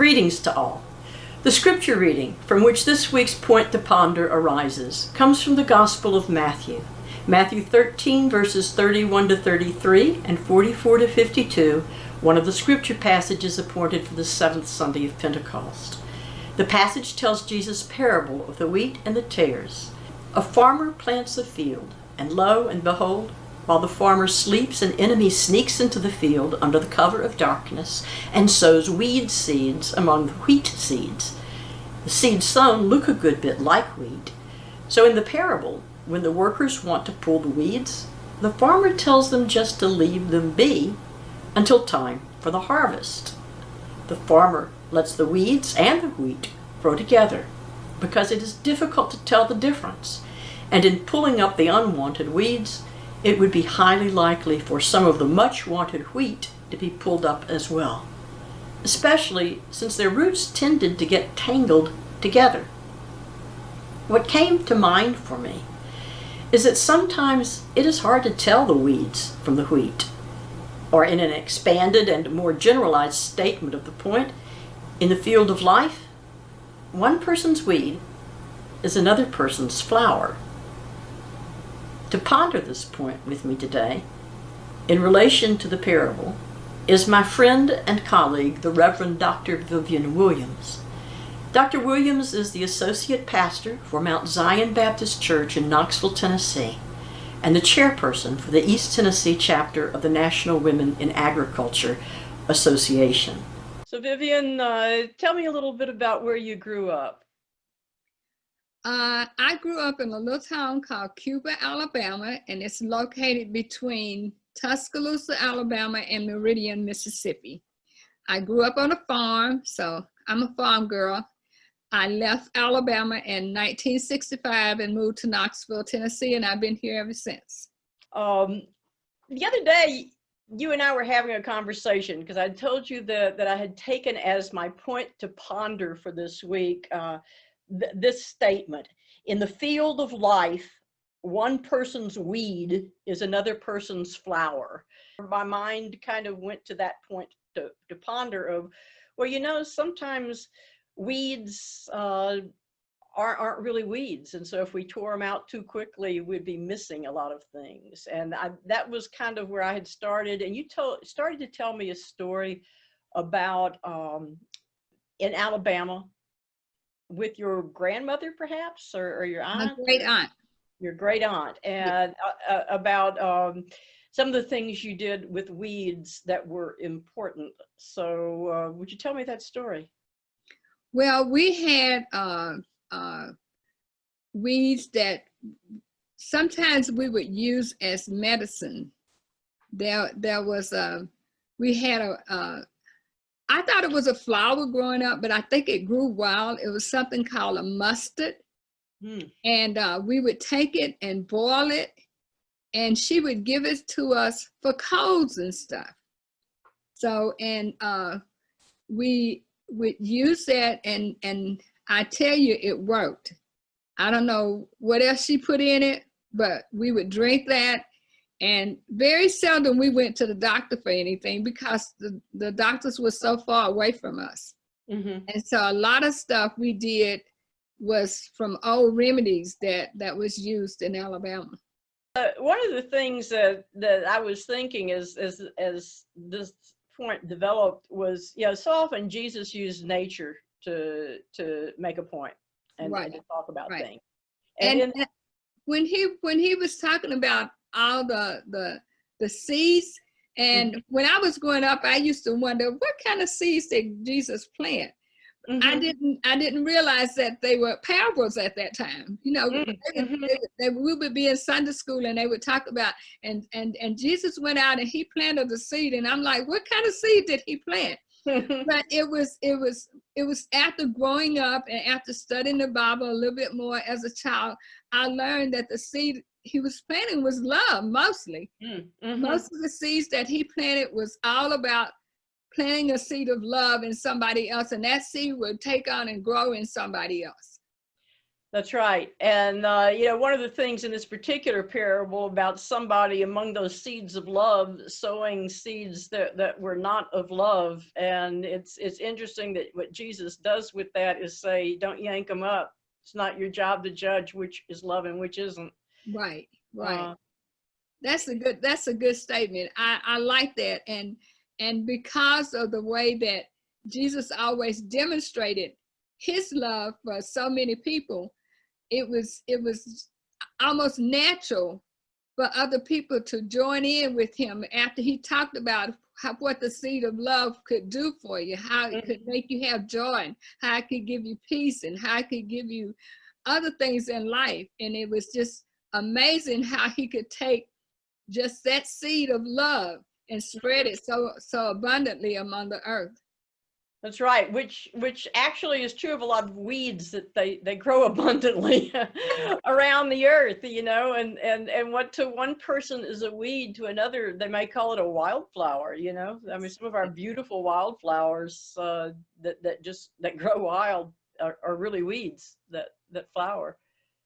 Greetings to all. The scripture reading from which this week's point to ponder arises comes from the Gospel of Matthew. Matthew 13 verses 31 to 33 and 44 to 52, one of the scripture passages appointed for the seventh Sunday of Pentecost. The passage tells Jesus' parable of the wheat and the tares. A farmer plants a field, and lo and behold, while the farmer sleeps, an enemy sneaks into the field under the cover of darkness and sows weed seeds among the wheat seeds. The seeds sown look a good bit like wheat. So in the parable, when the workers want to pull the weeds, the farmer tells them just to leave them be until time for the harvest. The farmer lets the weeds and the wheat grow together because it is difficult to tell the difference. And in pulling up the unwanted weeds, it would be highly likely for some of the much wanted wheat to be pulled up as well, especially since their roots tended to get tangled together. What came to mind for me is that sometimes it is hard to tell the weeds from the wheat, or in an expanded and more generalized statement of the point, in the field of life, one person's weed is another person's flower. To ponder this point with me today, in relation to the parable, is my friend and colleague, the Reverend Dr. Vivian Williams. Dr. Williams is the Associate Pastor for Mount Zion Baptist Church in Knoxville, Tennessee, and the Chairperson for the East Tennessee chapter of the National Women in Agriculture Association. So Vivian, tell me a little bit about where you grew up. I grew up in a little town called Cuba, Alabama, and it's located between Tuscaloosa, Alabama, and Meridian, Mississippi. I grew up on a farm, so I'm a farm girl. I left Alabama in 1965 and moved to Knoxville, Tennessee, and I've been here ever since. The other day, you and I were having a conversation because I told you that I had taken as my point to ponder for this week this statement: in the field of life, one person's weed is another person's flower. My mind kind of went to that point to ponder of, well, sometimes weeds aren't really weeds, and so if we tore them out too quickly, we'd be missing a lot of things. And that was kind of where I had started. And you started to tell me a story about in Alabama with your grandmother, perhaps, or your aunt? My great aunt. Your great aunt, and about some of the things you did with weeds that were important. So would you tell me that story? Well, we had weeds that sometimes we would use as medicine. There was we had I thought it was a flower growing up, but I think it grew wild. It was something called a mustard. And we would take it and boil it, and she would give it to us for colds and stuff. So, and we would use that, and I tell you, it worked. I don't know what else she put in it, but we would drink that. And very seldom we went to the doctor for anything because the doctors were so far away from us. And so a lot of stuff we did was from old remedies that was used in Alabama. One of the things that I was thinking as this point developed was, so often Jesus used nature to make a point and to talk about things. And when he was talking about all the seeds, and when I was growing up, I used to wonder what kind of seeds did Jesus plant. I didn't realize that they were parables at that time. We would be in Sunday school and they would talk about and Jesus went out and he planted the seed, and I'm like, what kind of seed did he plant? But it was after growing up and after studying the Bible a little bit more as a child, I learned that the seed he was planting was love mostly. Most of the seeds that he planted was all about planting a seed of love in somebody else, and that seed would take on and grow in somebody else. That's right. And, one of the things in this particular parable about somebody among those seeds of love sowing seeds that were not of love. And it's interesting that what Jesus does with that is say, don't yank them up. It's not your job to judge which is love and which isn't. Right, right. That's a good statement. I like that. And because of the way that Jesus always demonstrated his love for so many people, it was almost natural for other people to join in with him after he talked about what the seed of love could do for you, how it could make you have joy, and how it could give you peace, and how it could give you other things in life. And it was just amazing how he could take just that seed of love and spread it so abundantly among the earth. That's right, which actually is true of a lot of weeds that they grow abundantly around the earth, and what to one person is a weed, to another they may call it a wildflower. I mean, some of our beautiful wildflowers that grow wild are really weeds that flower.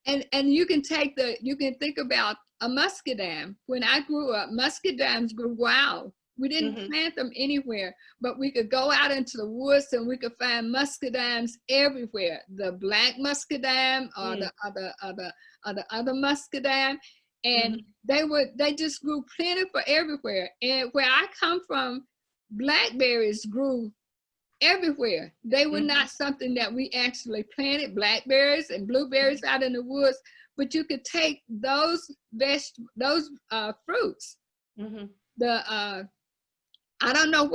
And you can think about a muscadine. When I grew up, muscadines grew wild. We didn't plant them anywhere, but we could go out into the woods and we could find muscadines everywhere. The black muscadine or the other muscadine, and they just grew plentiful everywhere. And where I come from, blackberries grew everywhere. They were not something that we actually planted, blackberries and blueberries out in the woods, but you could take those fruits. I don't know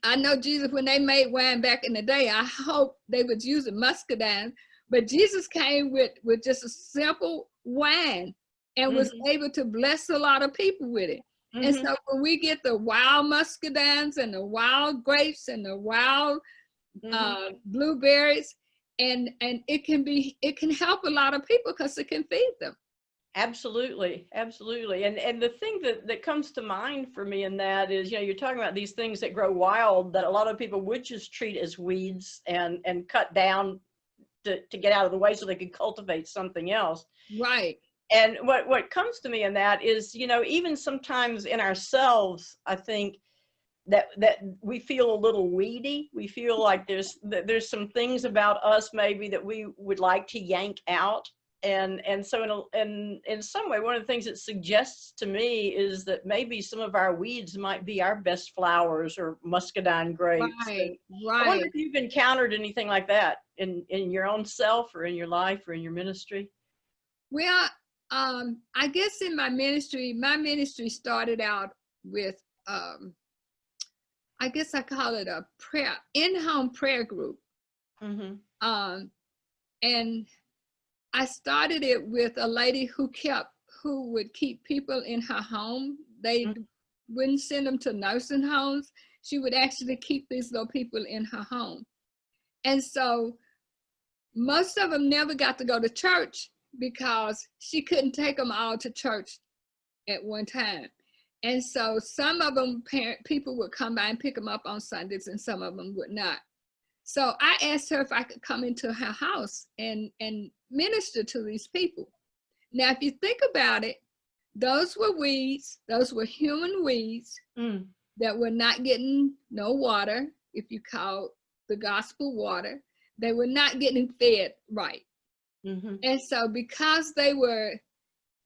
I know Jesus, when they made wine back in the day, I hope they was using muscadine, but Jesus came with just a simple wine and was able to bless a lot of people with it. And so when we get the wild muscadines and the wild grapes and the wild blueberries, and it can help a lot of people because it can feed them. Absolutely. And the thing that comes to mind for me in that is, you're talking about these things that grow wild that a lot of people would just treat as weeds and cut down to get out of the way so they could cultivate something else. Right. And what comes to me in that is, even sometimes in ourselves, I think that we feel a little weedy. We feel like there's some things about us maybe that we would like to yank out. And so in some way, one of the things it suggests to me is that maybe some of our weeds might be our best flowers or muscadine grapes. Right. I wonder if you've encountered anything like that in your own self or in your life or in your ministry. Well, I guess in my ministry started out with, I guess I call it a in-home prayer group. And I started it with a lady who would keep people in her home. They wouldn't send them to nursing homes. She would actually keep these little people in her home. And so most of them never got to go to church because she couldn't take them all to church at one time. And so some of them, people would come by and pick them up on Sundays, and some of them would not. So I asked her if I could come into her house and minister to these people. Now, if you think about it, those were weeds, those were human weeds that were not getting no water, if you call the gospel water. They were not getting fed right. And so because they were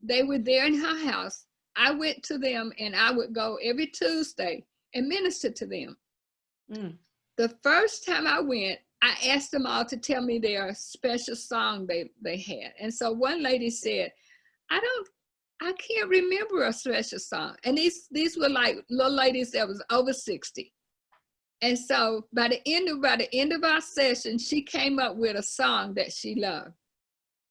there in her house, I went to them and I would go every Tuesday and minister to them. The first time I went, I asked them all to tell me their special song they had. And so one lady said, I can't remember a special song. And these were like little ladies that was over 60. And so by the end of our session, she came up with a song that she loved.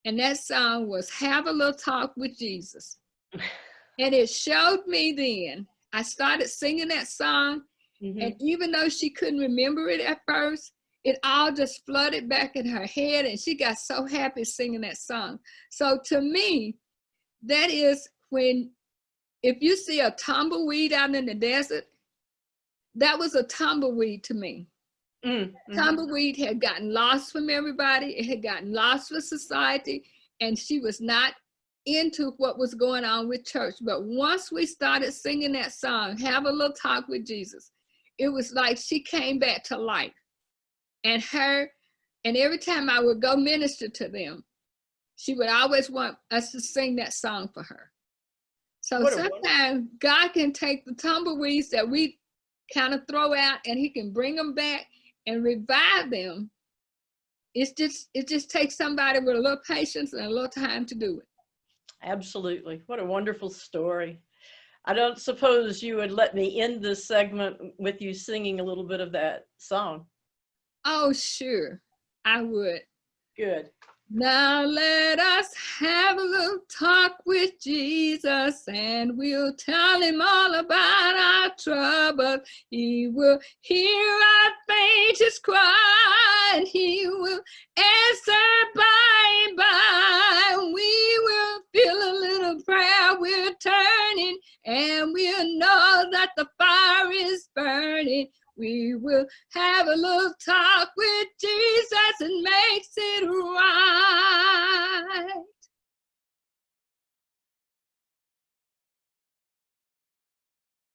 And that song was Have a Little Talk with Jesus. And it showed me then, I started singing that song. And even though she couldn't remember it at first, it all just flooded back in her head, and she got so happy singing that song. So to me, that is if you see a tumbleweed out in the desert, that was a tumbleweed to me. Tumbleweed had gotten lost from everybody. It had gotten lost with society, and she was not into what was going on with church. But once we started singing that song, Have a Little Talk with Jesus, it was like she came back to life. And every time I would go minister to them, she would always want us to sing that song for her. So sometimes God can take the tumbleweeds that we kind of throw out, and he can bring them back and revive them. It just takes somebody with a little patience and a little time to do it. Absolutely. What a wonderful story. I don't suppose you would let me end this segment with you singing a little bit of that song. Oh, sure, I would. Good. Now let us have a little talk with Jesus, and we'll tell him all about our trouble. He will hear our faintest cry, and he will answer by and by. We will feel a little prayer we're turning, and we'll know that the fire is burning. We will have a little talk with Jesus and makes it right.